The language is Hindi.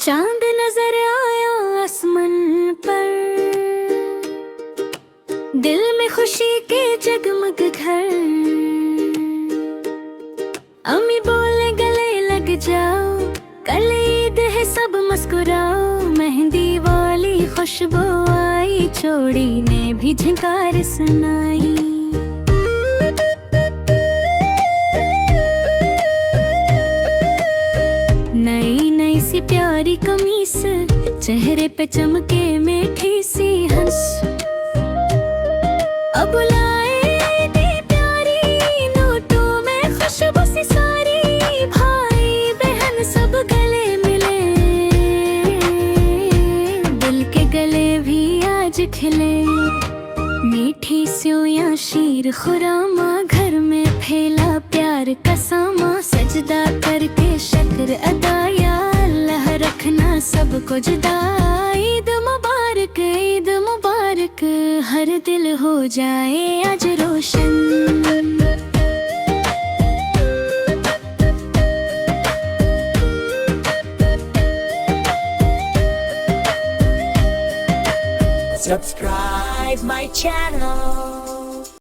चांद नजर आया आसमान पर, दिल में खुशी के जगमग घर। अम्मी बोले गले लग जाओ, कल ईद है सब मुस्कुराओ। मेहंदी वाली खुशबू आई, चोड़ी ने भी झंकार सुनाई। नई नई सी प्यारी कमीज, चेहरे पे चमके मीठी सी हंस। अब लाए दी प्यारी नोटों में खुशबू सी सारी। भाई बहन सब गले मिले, दिल के गले भी आज खिले। मीठी स्यूयां शीर खुरामा, घर में फैला प्यार का सामा। सजदा करके शक्र अदाया, अल्लाह रखना सबको जुदा। ईद मुबारक, ईद मुबारक, हर दिल हो जाए आज रोशन। Subscribe my channel.